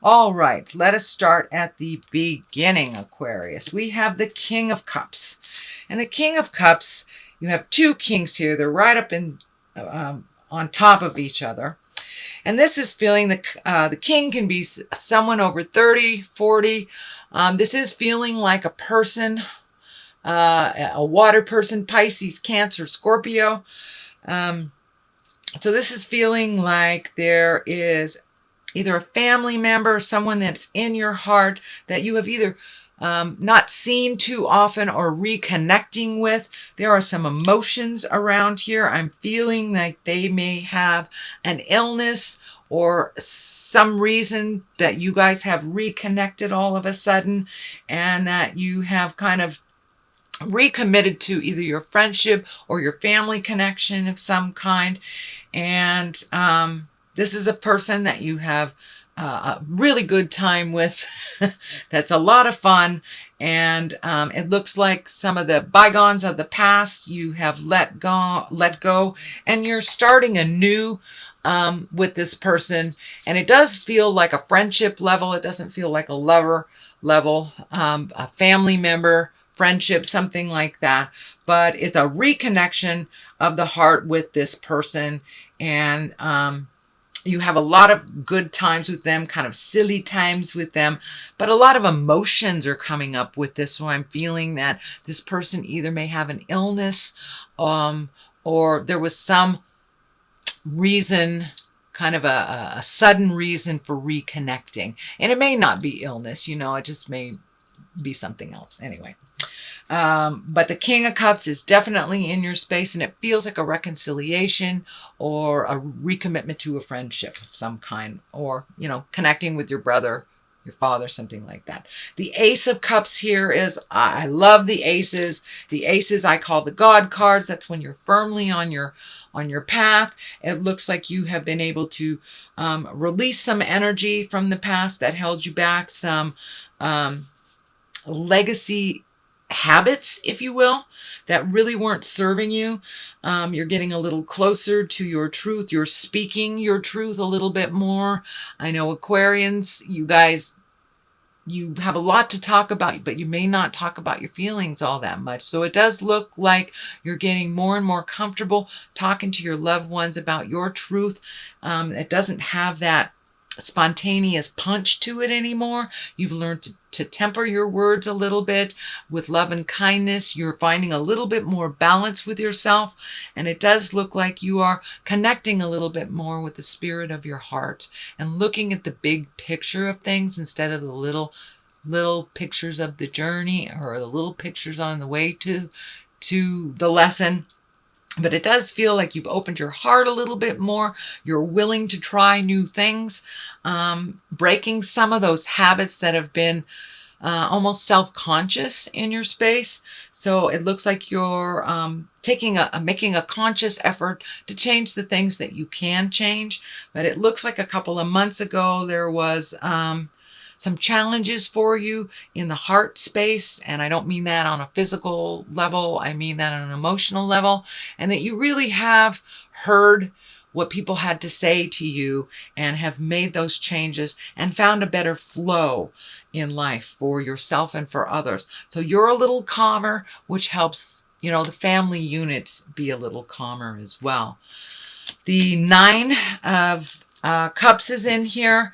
All right, let us start at the beginning, Aquarius. We have the King of Cups. And the King of Cups, you have two kings here. They're right up in on top of each other. And this is feeling the king can be someone over 30, 40. This is feeling like a person, a water person, Pisces, Cancer, Scorpio. So this is feeling like there is either a family member, someone that's in your heart that you have either not seen too often or reconnecting with. There are some emotions around here. I'm feeling like they may have an illness or some reason that you guys have reconnected all of a sudden, and that you have kind of recommitted to either your friendship or your family connection of some kind. And this is a person that you have a really good time with. That's a lot of fun. And it looks like some of the bygones of the past you have let go, and you're starting anew with this person. And it does feel like a friendship level. It doesn't feel like a lover level, a family member friendship, something like that. But it's a reconnection of the heart with this person. And you have a lot of good times with them, kind of silly times with them, but a lot of emotions are coming up with this. So I'm feeling that this person either may have an illness, or there was some reason, kind of a sudden reason for reconnecting. And it may not be illness, it just may be something else. Anyway. But the King of Cups is definitely in your space, and it feels like a reconciliation or a recommitment to a friendship of some kind, or, connecting with your brother, your father, something like that. The Ace of Cups here is, I love the aces. The aces I call the God cards. That's when you're firmly on your path. It looks like you have been able to release some energy from the past that held you back, some legacy habits, if you will, that really weren't serving you. You're getting a little closer to your truth. You're speaking your truth a little bit more. I know Aquarians, you guys, you have a lot to talk about, but you may not talk about your feelings all that much. So it does look like you're getting more and more comfortable talking to your loved ones about your truth. It doesn't have that spontaneous punch to it anymore. You've learned to temper your words a little bit with love and kindness. You're finding a little bit more balance with yourself, and it does look like you are connecting a little bit more with the spirit of your heart and looking at the big picture of things instead of the little pictures of the journey, or the little pictures on the way to the lesson. But it does feel like you've opened your heart a little bit more. You're willing to try new things, breaking some of those habits that have been almost self-conscious in your space. So it looks like you're making a conscious effort to change the things that you can change. But it looks like a couple of months ago there was some challenges for you in the heart space. And I don't mean that on a physical level. I mean that on an emotional level. And that you really have heard what people had to say to you and have made those changes and found a better flow in life for yourself and for others. So you're a little calmer, which helps, the family unit be a little calmer as well. The Nine of Cups is in here.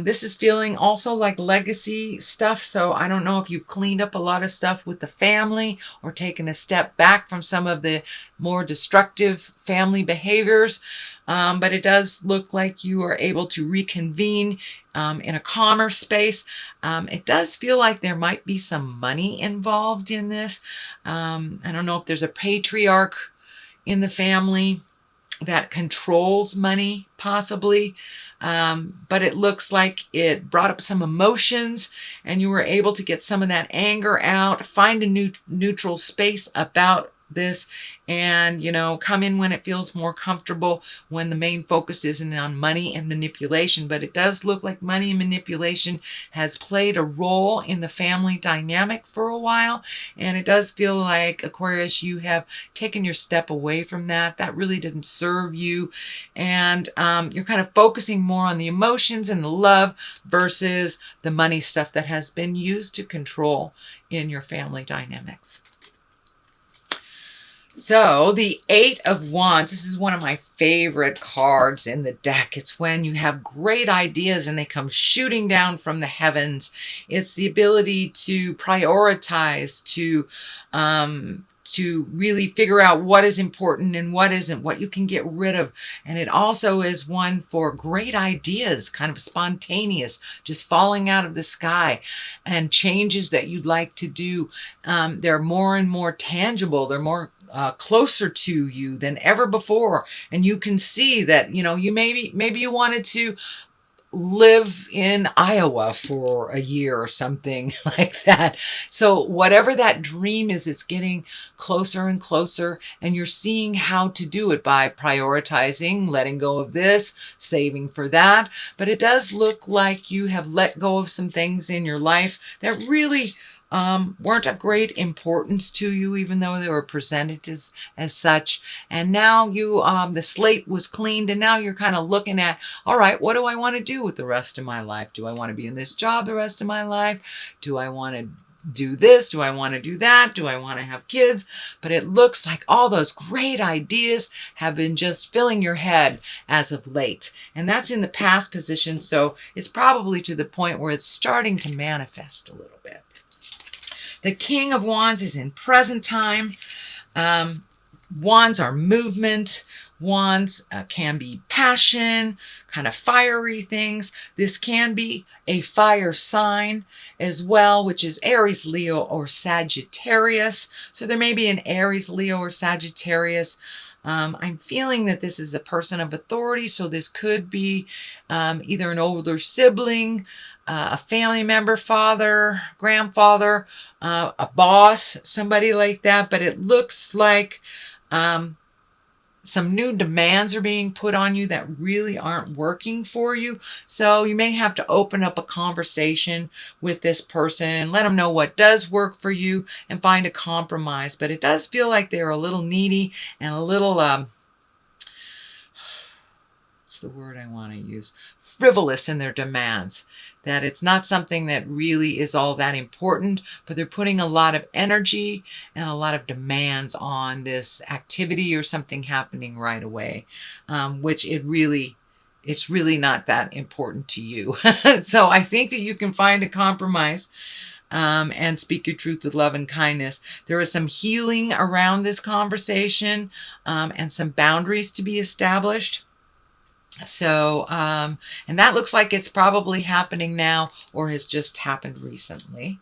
This is feeling also like legacy stuff. So I don't know if you've cleaned up a lot of stuff with the family or taken a step back from some of the more destructive family behaviors. But it does look like you are able to reconvene in a calmer space. It does feel like there might be some money involved in this. I don't know if there's a patriarch in the family that controls money, possibly. But it looks like it brought up some emotions, and you were able to get some of that anger out, find a neutral space about this and, you know, come in when it feels more comfortable, when the main focus isn't on money and manipulation. But it does look like money and manipulation has played a role in the family dynamic for a while. And it does feel like, Aquarius, you have taken your step away from that. That really didn't serve you. And you're kind of focusing more on the emotions and the love versus the money stuff that has been used to control in your family dynamics. So the Eight of Wands, this is one of my favorite cards in the deck. It's when you have great ideas and they come shooting down from the heavens. It's the ability to prioritize, to really figure out what is important and what isn't, what you can get rid of. And it also is one for great ideas, kind of spontaneous, just falling out of the sky, and changes that you'd like to do. They're more and more tangible. They're more closer to you than ever before. And you can see that, you know, you maybe you wanted to live in Iowa for a year or something like that. So whatever that dream is, it's getting closer and closer, and you're seeing how to do it by prioritizing, letting go of this, saving for that. But it does look like you have let go of some things in your life that really weren't of great importance to you, even though they were presented as such. And now you, the slate was cleaned, and now you're kind of looking at, all right, what do I want to do with the rest of my life? Do I want to be in this job the rest of my life? Do I want to do this? Do I want to do that? Do I want to have kids? But it looks like all those great ideas have been just filling your head as of late. And that's in the past position, so it's probably to the point where it's starting to manifest a little bit. The King of Wands is in present time. Wands are movement. Wands can be passion, kind of fiery things. This can be a fire sign as well, which is Aries, Leo, or Sagittarius. So there may be an Aries, Leo, or Sagittarius. I'm feeling that this is a person of authority. So this could be either an older sibling, a family member, father, grandfather, a boss, somebody like that. But it looks like some new demands are being put on you that really aren't working for you. So you may have to open up a conversation with this person, let them know what does work for you, and find a compromise. But it does feel like they're a little needy and a little, what's the word I want to use? Frivolous in their demands. That it's not something that really is all that important, but they're putting a lot of energy and a lot of demands on this activity or something happening right away, which it's really not that important to you. So I think that you can find a compromise and speak your truth with love and kindness. There is some healing around this conversation and some boundaries to be established. So, and that looks like it's probably happening now or has just happened recently.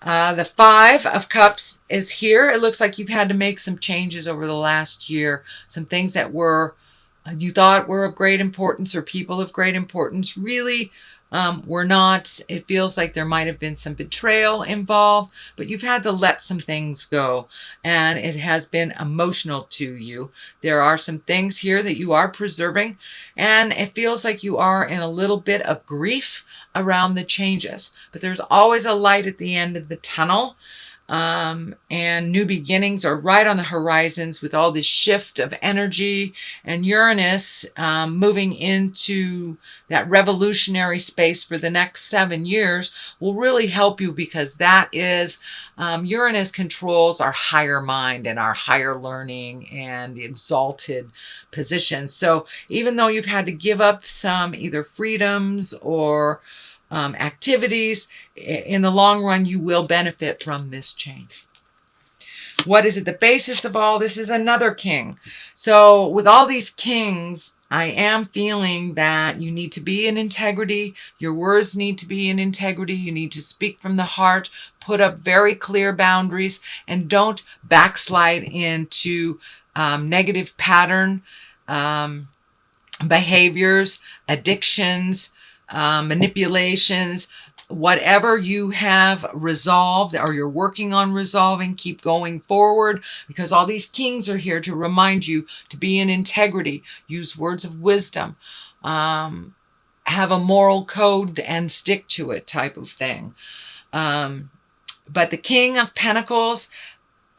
The Five of Cups is here. It looks like you've had to make some changes over the last year. Some things that were, you thought were of great importance, or people of great importance, really were not. It feels like there might have been some betrayal involved, but you've had to let some things go, and it has been emotional to you. There are some things here that you are preserving, and it feels like you are in a little bit of grief around the changes, but there's always a light at the end of the tunnel. And new beginnings are right on the horizons with all this shift of energy, and Uranus moving into that revolutionary space for the next 7 years will really help you, because that is Uranus controls our higher mind and our higher learning and the exalted position. So even though you've had to give up some either freedoms or activities, in the long run, you will benefit from this change. What is at the basis of all this is another king. So with all these kings, I am feeling that you need to be in integrity. Your words need to be in integrity. You need to speak from the heart, put up very clear boundaries, and don't backslide into negative pattern behaviors, addictions, manipulations. Whatever you have resolved or you're working on resolving, keep going forward, because all these kings are here to remind you to be in integrity, use words of wisdom, have a moral code and stick to it type of thing. But the King of Pentacles,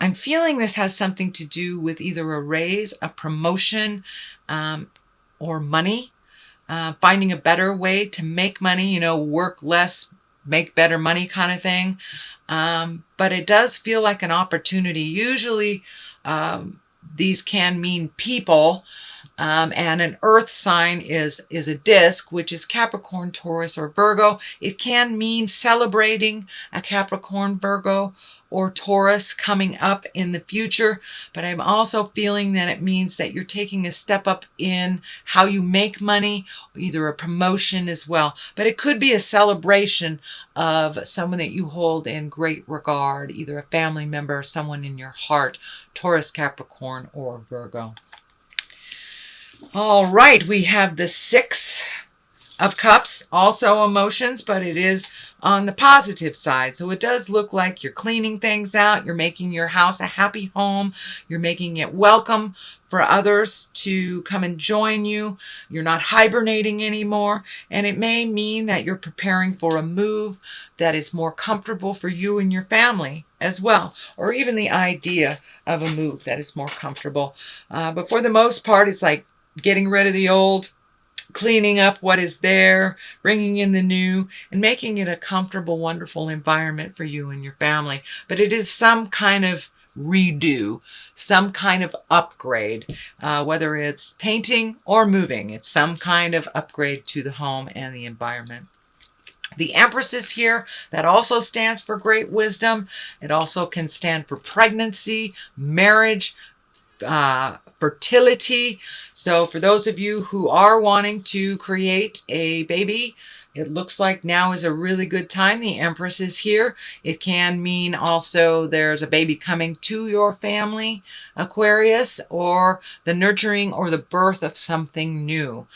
I'm feeling this has something to do with either a raise, a promotion, or money. Finding a better way to make money, work less, make better money kind of thing. But it does feel like an opportunity. Usually these can mean people. And an earth sign is a disc, which is Capricorn, Taurus, or Virgo. It can mean celebrating a Capricorn, Virgo, or Taurus coming up in the future. But I'm also feeling that it means that you're taking a step up in how you make money, either a promotion as well. But it could be a celebration of someone that you hold in great regard, either a family member or someone in your heart, Taurus, Capricorn, or Virgo. All right, we have the Six of Cups, also emotions, but it is on the positive side. So it does look like you're cleaning things out. You're making your house a happy home. You're making it welcome for others to come and join you. You're not hibernating anymore. And it may mean that you're preparing for a move that is more comfortable for you and your family as well, or even the idea of a move that is more comfortable. But for the most part, it's like getting rid of the old, cleaning up what is there, bringing in the new, and making it a comfortable, wonderful environment for you and your family. But it is some kind of redo, some kind of upgrade, whether it's painting or moving. It's some kind of upgrade to the home and the environment. The Empress is here. That also stands for great wisdom. It also can stand for pregnancy, marriage, fertility. So for those of you who are wanting to create a baby, it looks like now is a really good time. The Empress is here. It can mean also there's a baby coming to your family, Aquarius, or the nurturing or the birth of something new.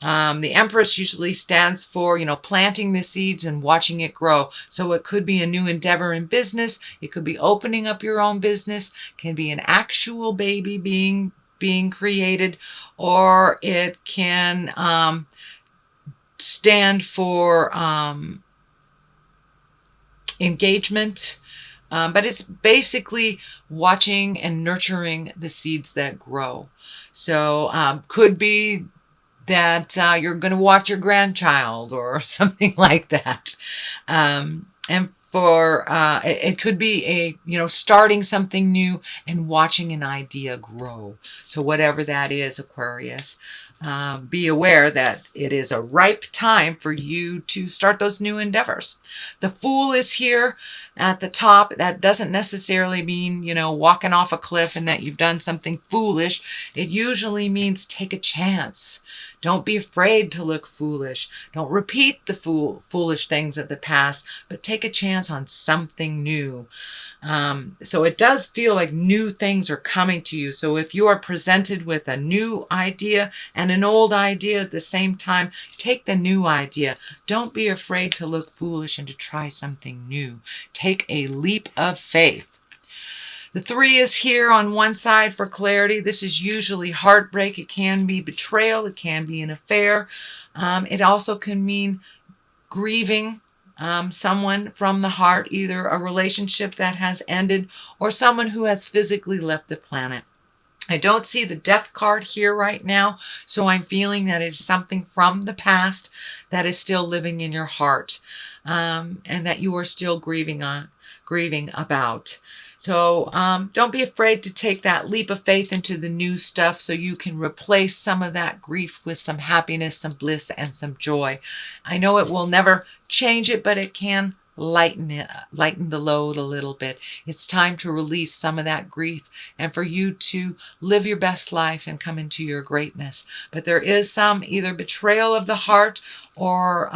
The Empress usually stands for, planting the seeds and watching it grow. So it could be a new endeavor in business. It could be opening up your own business. It can be an actual baby being created, or it can stand for engagement. But it's basically watching and nurturing the seeds that grow. So could be that you're going to watch your grandchild or something like that. And for it could be starting something new and watching an idea grow. So whatever that is, Aquarius, be aware that it is a ripe time for you to start those new endeavors. The Fool is here at the top. That doesn't necessarily mean, walking off a cliff and that you've done something foolish. It usually means take a chance. Don't be afraid to look foolish. Don't repeat the foolish things of the past, but take a chance on something new. So it does feel like new things are coming to you. So if you are presented with a new idea and an old idea at the same time, take the new idea. Don't be afraid to look foolish and to try something new. Take a leap of faith. The 3 is here on one side for clarity. This is usually heartbreak. It can be betrayal. It can be an affair. It also can mean grieving someone from the heart, either a relationship that has ended or someone who has physically left the planet. I don't see the Death card here right now, so I'm feeling that it's something from the past that is still living in your heart, and that you are still grieving about. So don't be afraid to take that leap of faith into the new stuff so you can replace some of that grief with some happiness, some bliss, and some joy. I know it will never change it, but it can lighten the load a little bit. It's time to release some of that grief and for you to live your best life and come into your greatness. But there is some either betrayal of the heart or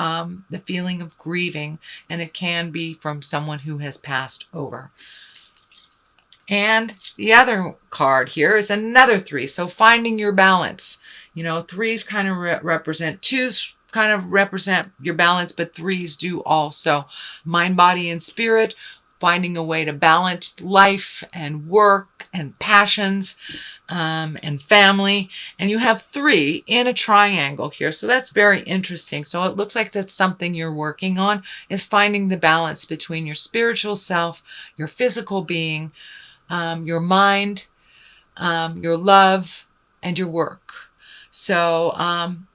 the feeling of grieving, and it can be from someone who has passed over. And the other card here is another 3. So finding your balance. 3s kind of represent 2s kind of represent your balance, but 3s do also. Mind, body, and spirit, finding a way to balance life and work and passions and family. And you have 3 in a triangle here. So that's very interesting. So it looks like that's something you're working on, is finding the balance between your spiritual self, your physical being, your mind, your love, and your work. So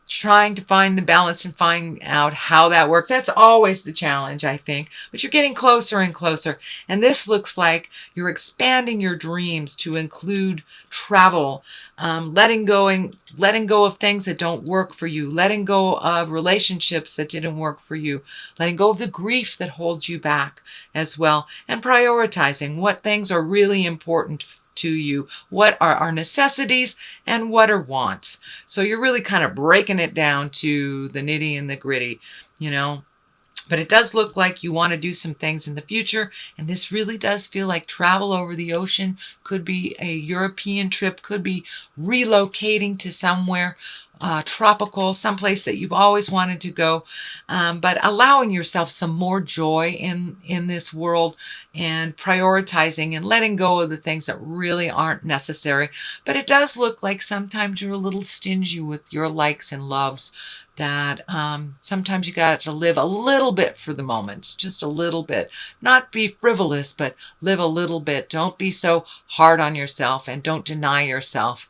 trying to find the balance and find out how that works. That's always the challenge, I think. But you're getting closer and closer. And this looks like you're expanding your dreams to include travel, letting go of things that don't work for you, letting go of relationships that didn't work for you, letting go of the grief that holds you back as well, and prioritizing what things are really important to you, what are our necessities and what are wants. So you're really kind of breaking it down to the nitty and the gritty, you know. But it does look like you want to do some things in the future, and this really does feel like travel over the ocean. Could be a European trip, could be relocating to somewhere tropical, someplace that you've always wanted to go, but allowing yourself some more joy in this world, and prioritizing and letting go of the things that really aren't necessary. But it does look like sometimes you're a little stingy with your likes and loves, that sometimes you got to live a little bit for the moment, just a little bit. Not be frivolous, but live a little bit. Don't be so hard on yourself, and don't deny yourself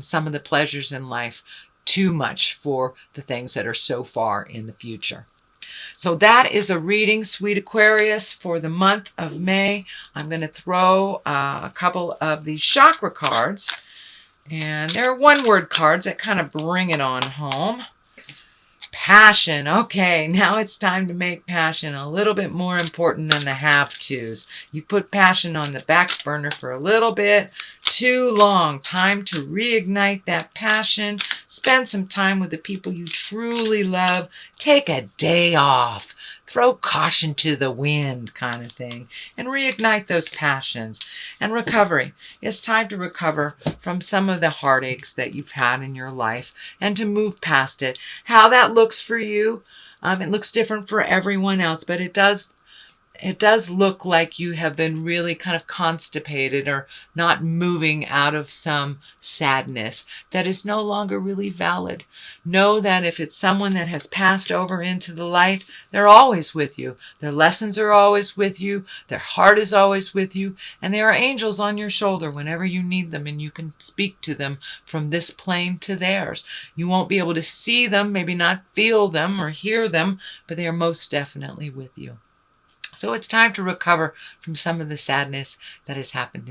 some of the pleasures in life too much for the things that are so far in the future. So that is a reading, sweet Aquarius, for the month of May. I'm going to throw a couple of these chakra cards, and they're one-word cards that kind of bring it on home. Passion. Okay, now it's time to make passion a little bit more important than the have-tos. You put passion on the back burner for a little bit too long. Time to reignite that passion. Spend some time with the people you truly love. Take a day off. Throw caution to the wind, kind of thing, and reignite those passions. And recovery. It's time to recover from some of the heartaches that you've had in your life and to move past it. How that looks for you, it looks different for everyone else, but it does look like you have been really kind of constipated or not moving out of some sadness that is no longer really valid. Know that if it's someone that has passed over into the light, they're always with you. Their lessons are always with you. Their heart is always with you. And there are angels on your shoulder whenever you need them, and you can speak to them from this plane to theirs. You won't be able to see them, maybe not feel them or hear them, but they are most definitely with you. So it's time to recover from some of the sadness that has happened in